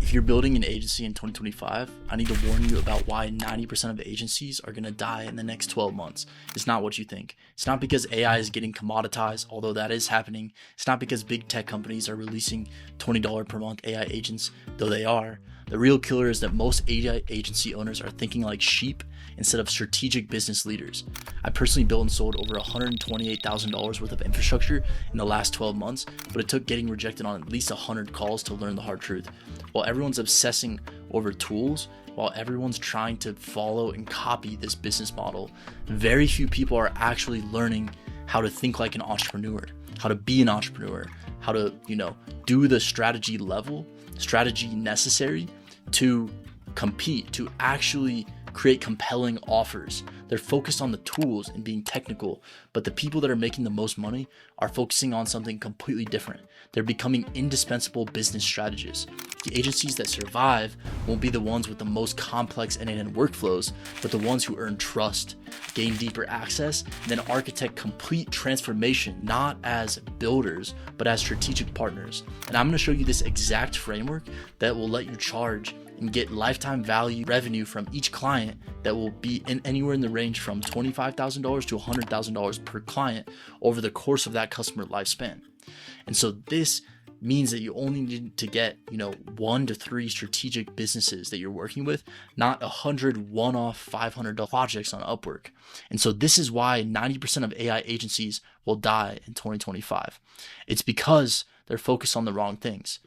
If you're building an agency in 2025, I need to warn you about why 90% of agencies are going to die in the next 12 months. It's not what you think. It's not because AI is getting commoditized, although that is happening. It's not because big tech companies are releasing $20 per month AI agents, though they are. The real killer is that most AI agency owners are thinking like sheep instead of strategic business leaders. I personally built and sold over $128,000 worth of infrastructure in the last 12 months, but it took getting rejected on at least 100 calls to learn the hard truth. While everyone's obsessing over tools, while everyone's trying to follow and copy this business model, very few people are actually learning how to think like an entrepreneur, how to be an entrepreneur, how to, do the strategy necessary to compete, to actually create compelling offers. They're focused on the tools and being technical, but the people that are making the most money are focusing on something completely different. They're becoming indispensable business strategists. The agencies that survive won't be the ones with the most complex end-to-end workflows, but the ones who earn trust, gain deeper access, and then architect complete transformation, not as builders, but as strategic partners. And I'm going to show you this exact framework that will let you charge and get lifetime value revenue from each client that will be in anywhere in the range from $25,000 to $100,000 per client over the course of that customer lifespan. And so this means that you only need to get, 1 to 3 strategic businesses that you're working with, not 100 one-off $500 projects on Upwork. And so this is why 90% of AI agencies will die in 2025. It's because they're focused on the wrong things.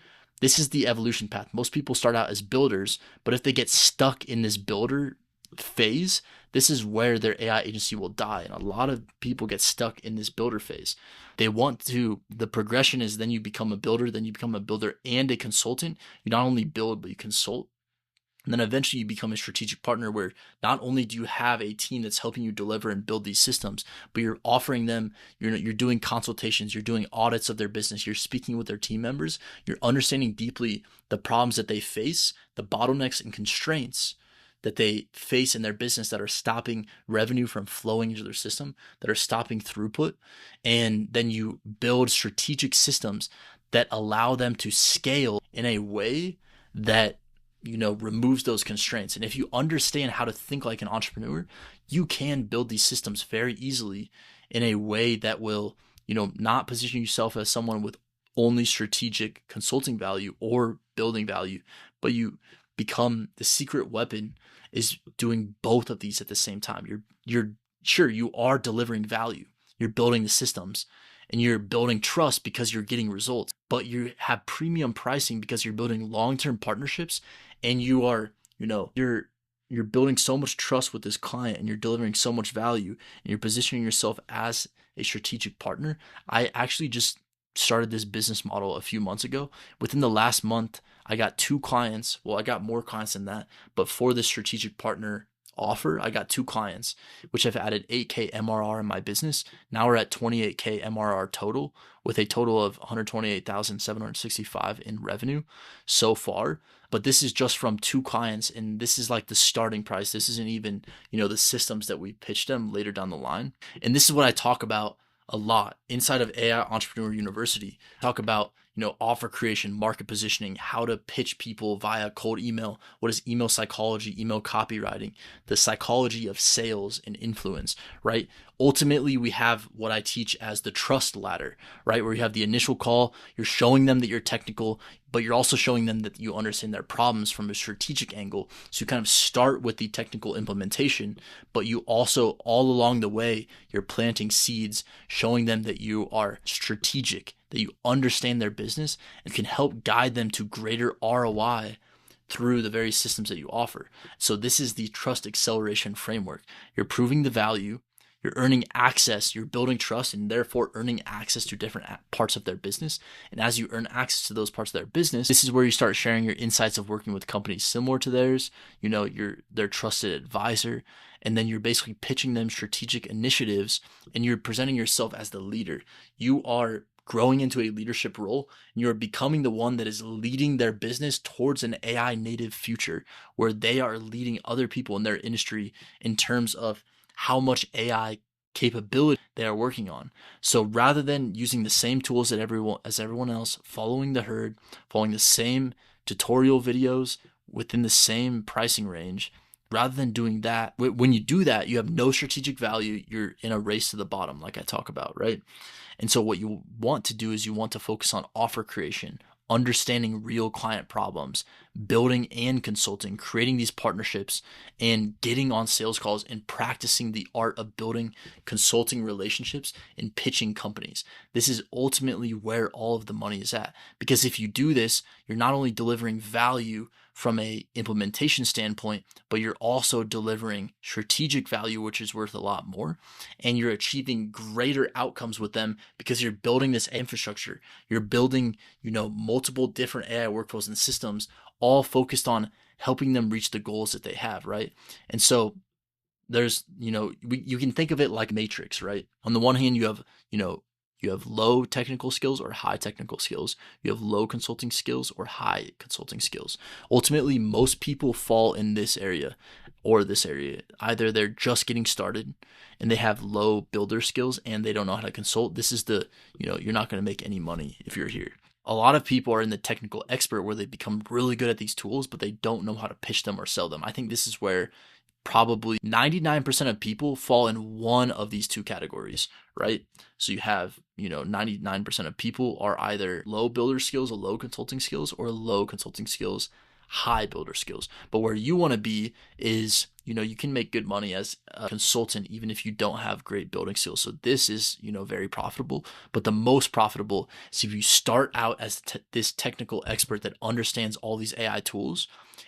This is the evolution path. Most people start out as builders, but if they get stuck in this builder phase, this is where their AI agency will die. And a lot of people get stuck in this builder phase. The progression is then you become a builder and a consultant. You not only build, but you consult. And then eventually you become a strategic partner where not only do you have a team that's helping you deliver and build these systems, but you're offering them, you're doing consultations, you're doing audits of their business, you're speaking with their team members, you're understanding deeply the problems that they face, the bottlenecks and constraints that they face in their business that are stopping revenue from flowing into their system, that are stopping throughput. And then you build strategic systems that allow them to scale in a way that removes those constraints. And if you understand how to think like an entrepreneur, you can build these systems very easily in a way that will, not position yourself as someone with only strategic consulting value or building value, but you become the secret weapon is doing both of these at the same time. You're sure you are delivering value. You're building the systems and you're building trust because you're getting results, but you have premium pricing because you're building long-term partnerships and you are, you're building so much trust with this client and you're delivering so much value and you're positioning yourself as a strategic partner. I actually just started this business model a few months ago. Within the last month, I got 2 clients. Well, I got more clients than that, but for this strategic partner offer, I got 2 clients, which have added 8K MRR in my business. Now we're at 28K MRR total with a total of 128,765 in revenue so far. But this is just from 2 clients. And this is like the starting price. This isn't even, the systems that we pitched them later down the line. And this is what I talk about a lot inside of AI Entrepreneur University. Talk about, offer creation, market positioning, how to pitch people via cold email, what is email psychology, email copywriting, the psychology of sales and influence, right? Ultimately, we have what I teach as the trust ladder, right? Where you have the initial call, you're showing them that you're technical, but you're also showing them that you understand their problems from a strategic angle. So you kind of start with the technical implementation, but you also, all along the way, you're planting seeds, showing them that you are strategic, that you understand their business and can help guide them to greater ROI through the various systems that you offer. So this is the trust acceleration framework. You're proving the value, you're earning access, you're building trust and therefore earning access to different parts of their business. And as you earn access to those parts of their business, this is where you start sharing your insights of working with companies similar to theirs. You're their trusted advisor. And then you're basically pitching them strategic initiatives and you're presenting yourself as the leader. You are growing into a leadership role, and you're becoming the one that is leading their business towards an AI native future where they are leading other people in their industry in terms of how much AI capability they are working on. So rather than using the same tools that everyone else, following the herd, following the same tutorial videos within the same pricing range. Rather than doing that, when you do that, you have no strategic value. You're in a race to the bottom, like I talk about, right? And so what you want to do is you want to focus on offer creation, understanding real client problems, building and consulting, creating these partnerships, and getting on sales calls and practicing the art of building consulting relationships and pitching companies. This is ultimately where all of the money is at. Because if you do this, you're not only delivering value from a implementation standpoint, but you're also delivering strategic value, which is worth a lot more. And you're achieving greater outcomes with them because you're building this infrastructure. You're building, multiple different AI workflows and systems, all focused on helping them reach the goals that they have, right? And so there's, you can think of it like Matrix, right? On the one hand, you have low technical skills or high technical skills. You have low consulting skills or high consulting skills. Ultimately, most people fall in this area or this area. Either they're just getting started and they have low builder skills and they don't know how to consult. This is you're not going to make any money if you're here. A lot of people are in the technical expert where they become really good at these tools, but they don't know how to pitch them or sell them. I think this is where probably 99% of people fall in one of these two categories, right? So you have, 99% of people are either low builder skills or low consulting skills, or low consulting skills, high builder skills. But where you want to be is, you can make good money as a consultant even if you don't have great building skills. So this is, very profitable. But the most profitable is if you start out as this technical expert that understands all these AI tools,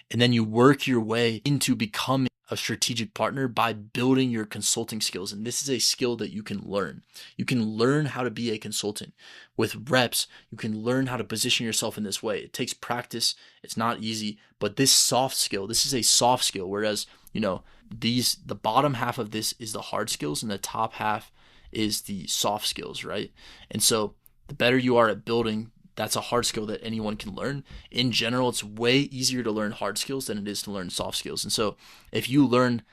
and then you work your way into becoming a strategic partner by building your consulting skills. And this is a skill that you can learn. You can learn how to be a consultant. With reps, you can learn how to position yourself in this way. It takes practice. It's not easy, but this is a soft skill. Whereas, the bottom half of this is the hard skills and the top half is the soft skills, right? And so the better you are at building, that's a hard skill that anyone can learn. In general, it's way easier to learn hard skills than it is to learn soft skills. And so if you learn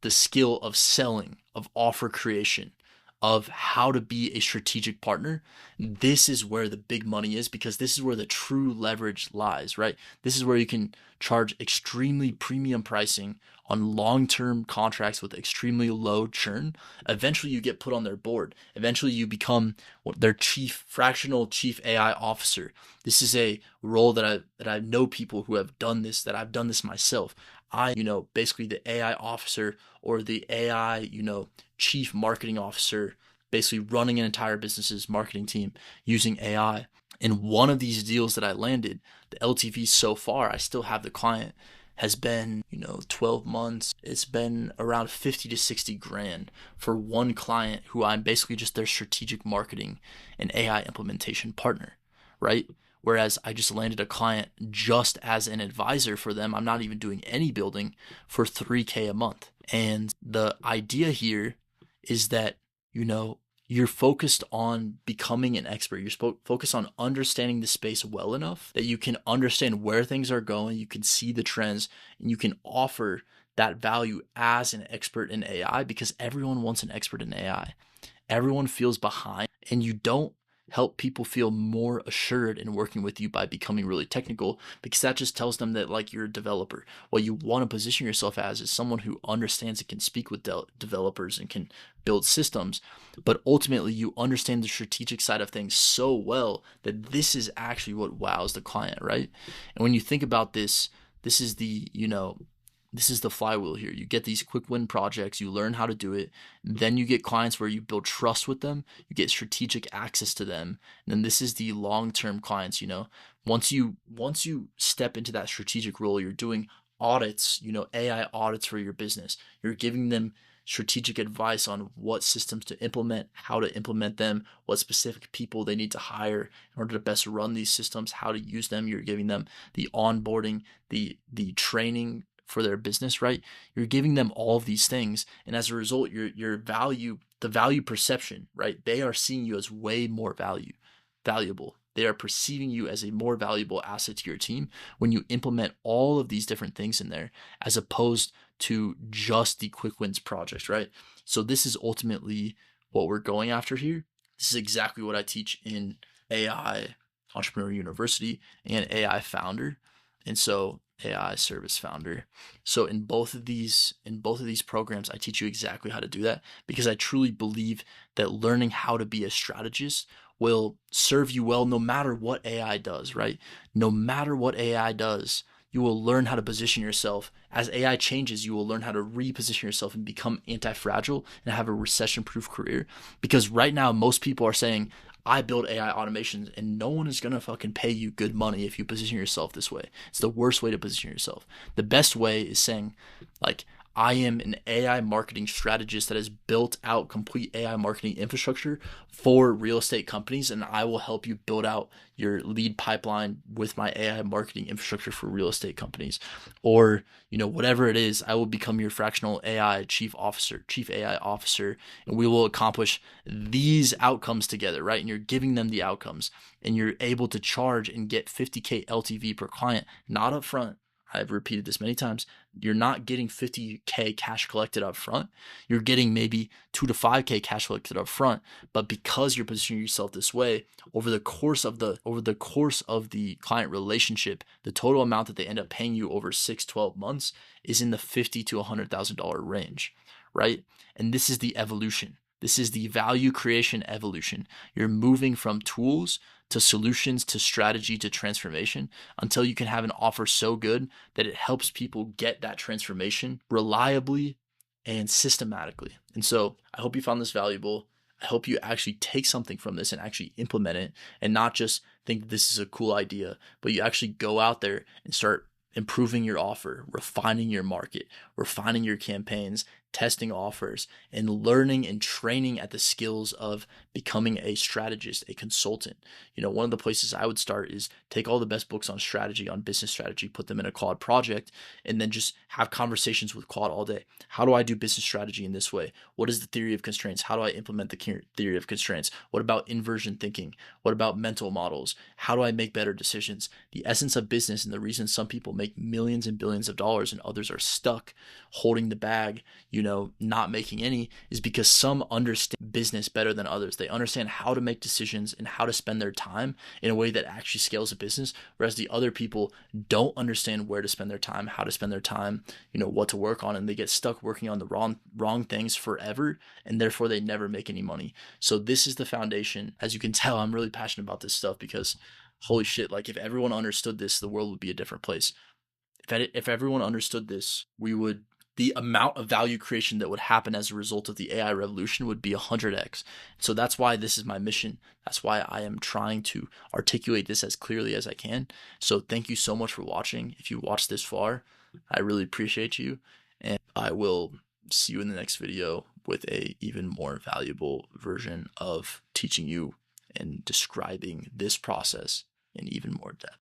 the skill of selling, of offer creation, of how to be a strategic partner, this is where the big money is, because this is where the true leverage lies, right? This is where you can charge extremely premium pricing on long-term contracts with extremely low churn. Eventually you get put on their board. Eventually you become their fractional chief AI officer. This is a role that I know people who have done this, that I've done this myself. Basically the AI officer or the AI, chief marketing officer, basically running an entire business's marketing team using AI. And one of these deals that I landed, the LTV so far, I still have the client, has been, 12 months. It's been around 50 to 60 grand for one client who I'm basically just their strategic marketing and AI implementation partner, right? Whereas I just landed a client just as an advisor for them. I'm not even doing any building for $3,000 a month. And the idea here is that, you're focused on becoming an expert. You're focused on understanding the space well enough that you can understand where things are going. You can see the trends and you can offer that value as an expert in AI, because everyone wants an expert in AI. Everyone feels behind, and you don't help people feel more assured in working with you by becoming really technical, because that just tells them that you're a developer. What you want to position yourself as is someone who understands and can speak with developers and can build systems, but ultimately you understand the strategic side of things so well that this is actually what wows the client, right? And when you think about this, this is the flywheel here. You get these quick win projects, you learn how to do it, then you get clients where you build trust with them, you get strategic access to them, and then this is the long-term clients. Once you step into that strategic role, you're doing audits, AI audits for your business. You're giving them strategic advice on what systems to implement, how to implement them, what specific people they need to hire in order to best run these systems, how to use them. You're giving them the onboarding, the training for their business, right? You're giving them all of these things, and as a result, the value perception, right? They are seeing you as way more valuable. They are perceiving you as a more valuable asset to your team when you implement all of these different things in there, as opposed to just the quick wins projects, right? So this is ultimately what we're going after here. This is exactly what I teach in AI Entrepreneur University and AI Founder. and so AI service founder. So in both of these programs, I teach you exactly how to do that, because I truly believe that learning how to be a strategist will serve you well no matter what AI does, right? No matter what AI does, you will learn how to position yourself. As AI changes, you will learn how to reposition yourself and become anti-fragile and have a recession-proof career. Because right now, most people are saying, I build AI automations, and no one is going to fucking pay you good money if you position yourself this way. It's the worst way to position yourself. The best way is saying, like, I am an AI marketing strategist that has built out complete AI marketing infrastructure for real estate companies, and I will help you build out your lead pipeline with my AI marketing infrastructure for real estate companies. Or, whatever it is, I will become your fractional AI chief AI officer, and we will accomplish these outcomes together, right? And you're giving them the outcomes, and you're able to charge and get 50K LTV per client, not up front. I've repeated this many times. You're not getting 50K cash collected up front. You're getting maybe 2 to 5K cash collected up front. But because you're positioning yourself this way, over the course of the client relationship, the total amount that they end up paying you over 6-12 months is in the $50,000 to $100,000 range, right? And this is the evolution. This is the value creation evolution. You're moving from tools to solutions to strategy to transformation until you can have an offer so good that it helps people get that transformation reliably and systematically. And so I hope you found this valuable. I hope you actually take something from this and actually implement it, and not just think this is a cool idea, but you actually go out there and start improving your offer, refining your market, refining your campaigns, testing offers, and learning and training at the skills of becoming a strategist, a consultant. One of the places I would start is take all the best books on strategy, on business strategy, put them in a Claude project, and then just have conversations with Claude all day. How do I do business strategy in this way? What is the theory of constraints? How do I implement the theory of constraints? What about inversion thinking? What about mental models? How do I make better decisions? The essence of business, and the reason some people make millions and billions of dollars and others are stuck holding the bag, not making any, is because some understand business better than others. They understand how to make decisions and how to spend their time in a way that actually scales a business, whereas the other people don't understand where to spend their time, how to spend their time, what to work on, and they get stuck working on the wrong things forever, and therefore they never make any money. So this is the foundation. As you can tell, I'm really passionate about this stuff because holy shit, like if everyone understood this, the world would be a different place. If everyone understood this, the amount of value creation that would happen as a result of the AI revolution would be 100x. So that's why this is my mission. That's why I am trying to articulate this as clearly as I can. So thank you so much for watching. If you watched this far, I really appreciate you. And I will see you in the next video with a even more valuable version of teaching you and describing this process in even more depth.